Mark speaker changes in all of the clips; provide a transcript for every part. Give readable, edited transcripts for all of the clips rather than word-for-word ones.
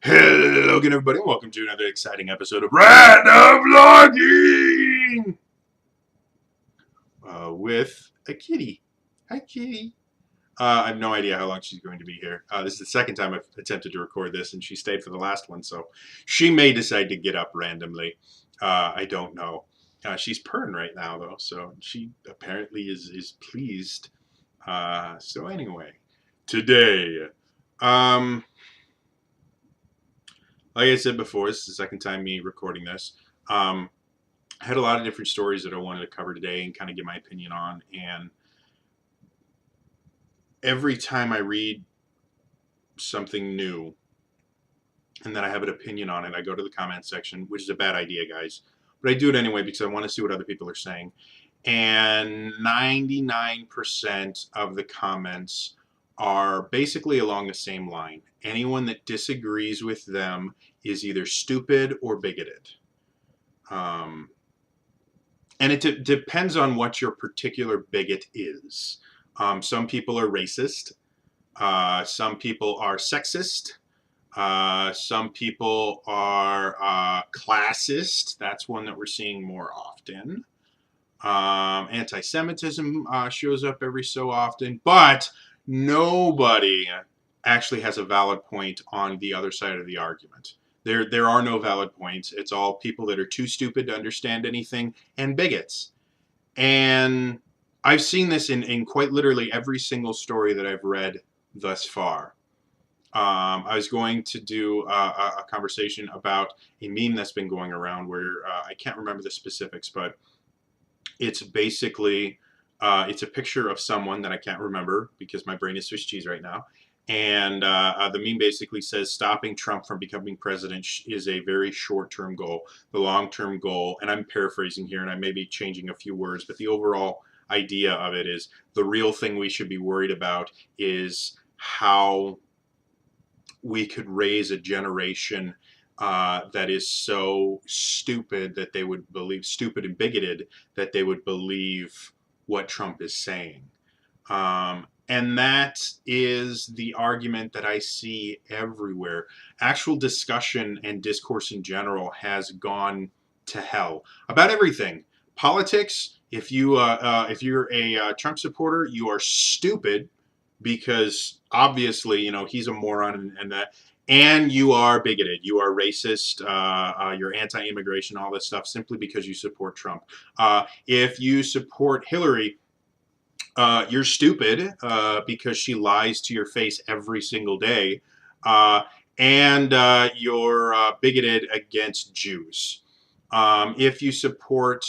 Speaker 1: Hello again, everybody, and welcome to another exciting episode of Random Vlogging with a kitty. Hi, kitty. I have no idea how long she's going to be here. This is the second time I've attempted to record this, and she stayed for the last one, so she may decide to get up randomly. I don't know. She's purring right now, though, so she apparently is pleased. So anyway, today, like I said before, this is the second time me recording this. I had a lot of different stories that I wanted to cover today and kind of give my opinion on. And every time I read something new and then I have an opinion on it, I go to the comment section, which is a bad idea, guys. But I do it anyway because I want to see what other people are saying. And 99% of the comments are basically along the same line. Anyone that disagrees with them is either stupid or bigoted. And it depends on what your particular bigot is. Some people are racist. Some people are sexist. Some people are classist. That's one that we're seeing more often. Anti-Semitism shows up every so often, but nobody actually has a valid point on the other side of the argument. There are no valid points. It's all people that are too stupid to understand anything and bigots. And I've seen this in quite literally every single story that I've read thus far. I was going to do a conversation about a meme that's been going around where I can't remember the specifics, but it's basically it's a picture of someone that I can't remember because my brain is Swiss cheese right now. And the meme basically says stopping Trump from becoming president is a very short-term goal. The long-term goal, and I'm paraphrasing here and I may be changing a few words, but the overall idea of it is the real thing we should be worried about is how we could raise a generation that is so stupid that they would believe, stupid and bigoted, that they would believe what Trump is saying. And that is the argument that I see everywhere. Actual discussion and discourse in general has gone to hell about everything. Politics, if you're a Trump supporter, you are stupid because obviously, you know, he's a moron and that, and you are bigoted, you are racist, you're anti-immigration, all this stuff simply because you support Trump. If you support Hillary, you're stupid because she lies to your face every single day, and you're bigoted against Jews. If you support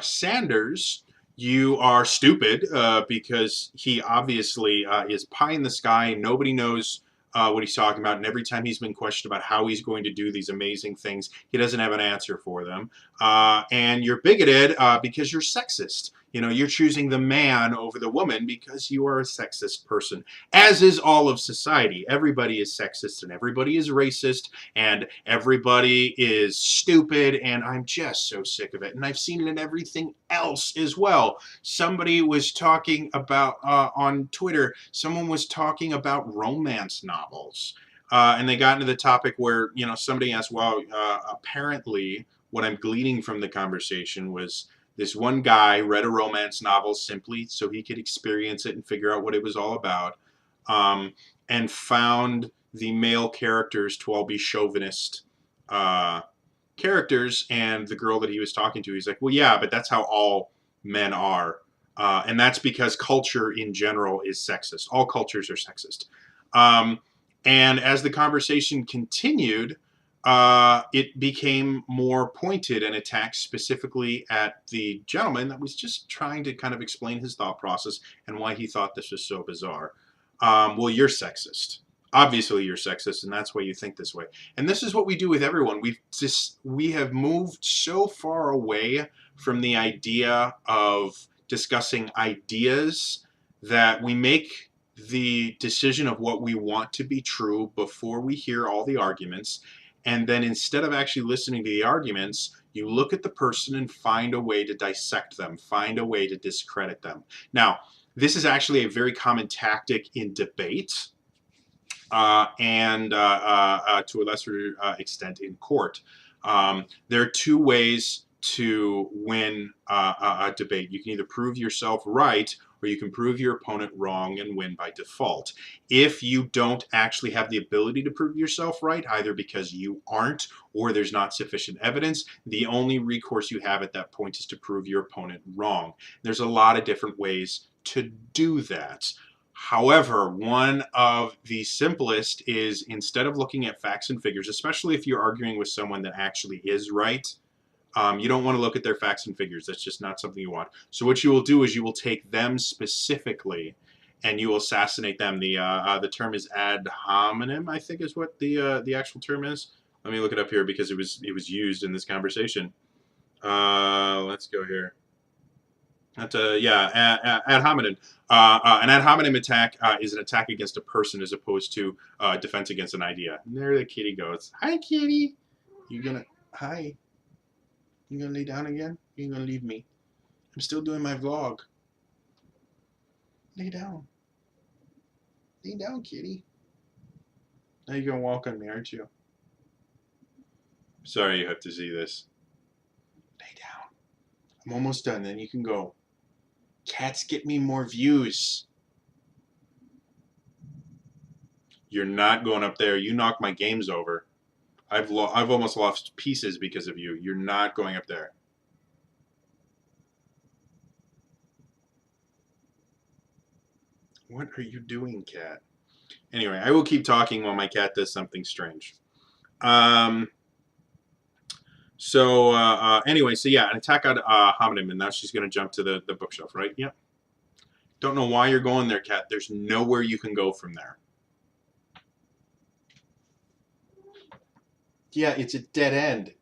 Speaker 1: Sanders, you are stupid because he obviously is pie in the sky. Nobody knows what he's talking about. And every time he's been questioned about how he's going to do these amazing things, he doesn't have an answer for them. And you're bigoted because you're sexist. You know, you're choosing the man over the woman because you are a sexist person, as is all of society. Everybody is sexist and everybody is racist and everybody is stupid, and I'm just so sick of it. And I've seen it in everything else as well. Somebody was talking about, on Twitter, someone was talking about romance novels. And they got into the topic where, you know, somebody asked, well, apparently what I'm gleaning from the conversation was this one guy read a romance novel simply so he could experience it and figure out what it was all about, and found the male characters to all be chauvinist characters, and the girl that he was talking to, he's like, well, yeah, but that's how all men are. And that's because culture in general is sexist. All cultures are sexist. And as the conversation continued, it became more pointed and attacked specifically at the gentleman that was just trying to kind of explain his thought process and why he thought this was so bizarre. Well, you're sexist. Obviously, you're sexist, and that's why you think this way. And this is what we do with everyone. We have moved so far away from the idea of discussing ideas that we make the decision of what we want to be true before we hear all the arguments. And then instead of actually listening to the arguments, you look at the person and find a way to dissect them, find a way to discredit them. Now, this is actually a very common tactic in debate. and to a lesser extent in court. There are two ways to win a debate. You can either prove yourself right, or you can prove your opponent wrong and win by default. If you don't actually have the ability to prove yourself right, either because you aren't or there's not sufficient evidence, the only recourse you have at that point is to prove your opponent wrong. There's a lot of different ways to do that. However, one of the simplest is, instead of looking at facts and figures, especially if you're arguing with someone that actually is right, you don't want to look at their facts and figures. That's just not something you want. So what you will do is you will take them specifically and you will assassinate them. The term is ad hominem, I think is what the actual term is. Let me look it up here because it was used in this conversation. Let's go here. Ad hominem. An ad hominem attack is an attack against a person as opposed to defense against an idea. And there the kitty goes. Hi, kitty. Hi. You gonna lay down again? You gonna leave me? I'm still doing my vlog. Lay down. Lay down, kitty. Now you're gonna walk on me, aren't you? Sorry you have to see this. Lay down. I'm almost done, then you can go. Cats get me more views. You're not going up there. You knock my games over. I've almost lost pieces because of you. You're not going up there. What are you doing, cat? Anyway, I will keep talking while my cat does something strange. Anyway, so yeah, an attack on hominem, and now she's going to jump to the bookshelf, right? Yep. Don't know why you're going there, cat. There's nowhere you can go from there. Yeah, it's a dead end.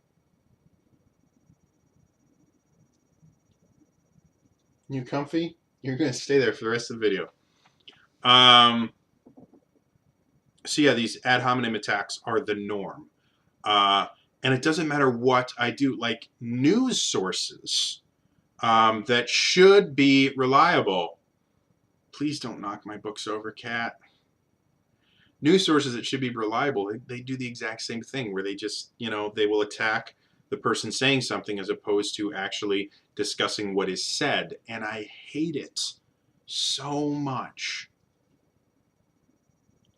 Speaker 1: You comfy? You're going to stay there for the rest of the video. So yeah, these ad hominem attacks are the norm. And it doesn't matter what I do. Like, news sources that should be reliable. Please don't knock my books over, cat. News sources that should be reliable, they do the exact same thing, where they just, they will attack the person saying something as opposed to actually discussing what is said. And I hate it so much.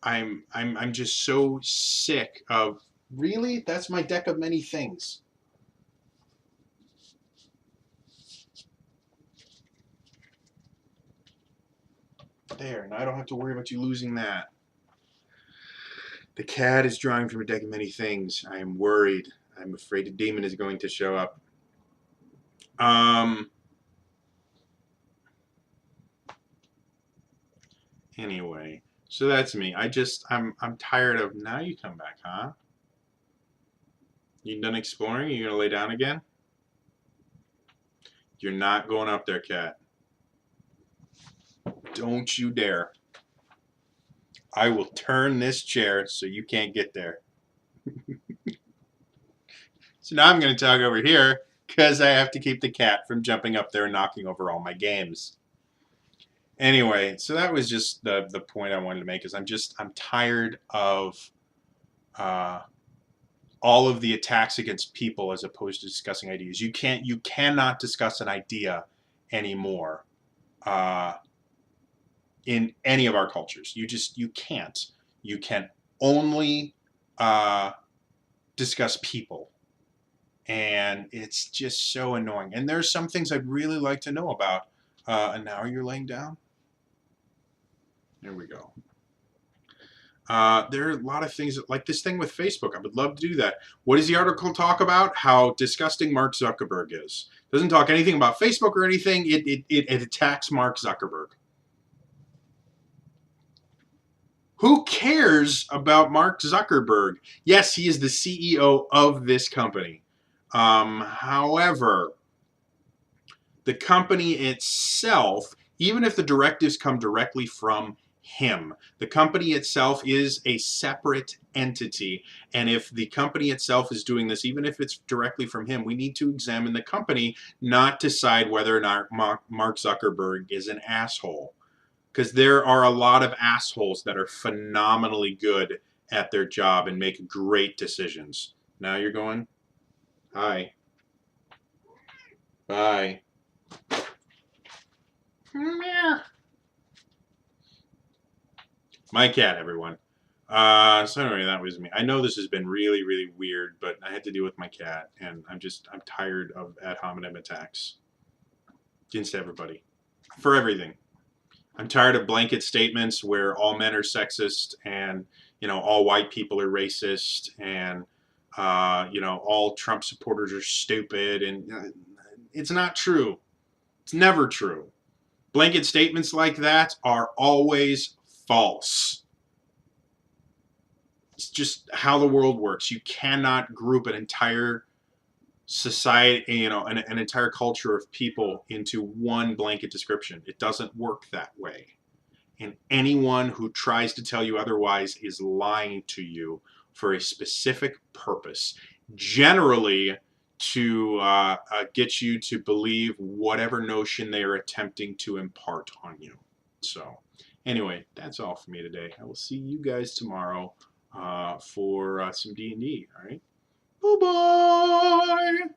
Speaker 1: I'm just so sick of, really? That's my deck of many things. There, now I don't have to worry about you losing that. The cat is drawing from a deck of many things. I am worried. I'm afraid a demon is going to show up. Anyway, so that's me. I'm tired of, now you come back, huh? You done exploring? You gonna lay down again? You're not going up there, cat. Don't you dare. I will turn this chair so you can't get there. So now I'm going to talk over here because I have to keep the cat from jumping up there and knocking over all my games. Anyway, so that was just the point I wanted to make, is I'm tired of all of the attacks against people as opposed to discussing ideas. You cannot discuss an idea anymore in any of our cultures. You can't. You can only discuss people. And it's just so annoying. And there's some things I'd really like to know about. And now you're laying down? There we go. There are a lot of things, like this thing with Facebook. I would love to do that. What does the article talk about? How disgusting Mark Zuckerberg is. Doesn't talk anything about Facebook or anything. It attacks Mark Zuckerberg. Who cares about Mark Zuckerberg? Yes, he is the CEO of this company. However, the company itself, even if the directives come directly from him, the company itself is a separate entity. And if the company itself is doing this, even if it's directly from him, we need to examine the company, not decide whether or not Mark Zuckerberg is an asshole. because there are a lot of assholes that are phenomenally good at their job and make great decisions. Now you're going? Hi. Bye. My cat, everyone. So anyway, that was me. I know this has been really, really weird, but I had to deal with my cat, and I'm tired of ad hominem attacks against everybody for everything. I'm tired of blanket statements where all men are sexist and, all white people are racist and, all Trump supporters are stupid. And it's not true. It's never true. Blanket statements like that are always false. It's just how the world works. You cannot group an entire society, an entire culture of people into one blanket description. It doesn't work that way. And anyone who tries to tell you otherwise is lying to you for a specific purpose, generally to get you to believe whatever notion they are attempting to impart on you. So anyway, that's all for me today. I will see you guys tomorrow for some D&D. All right? Bye-bye!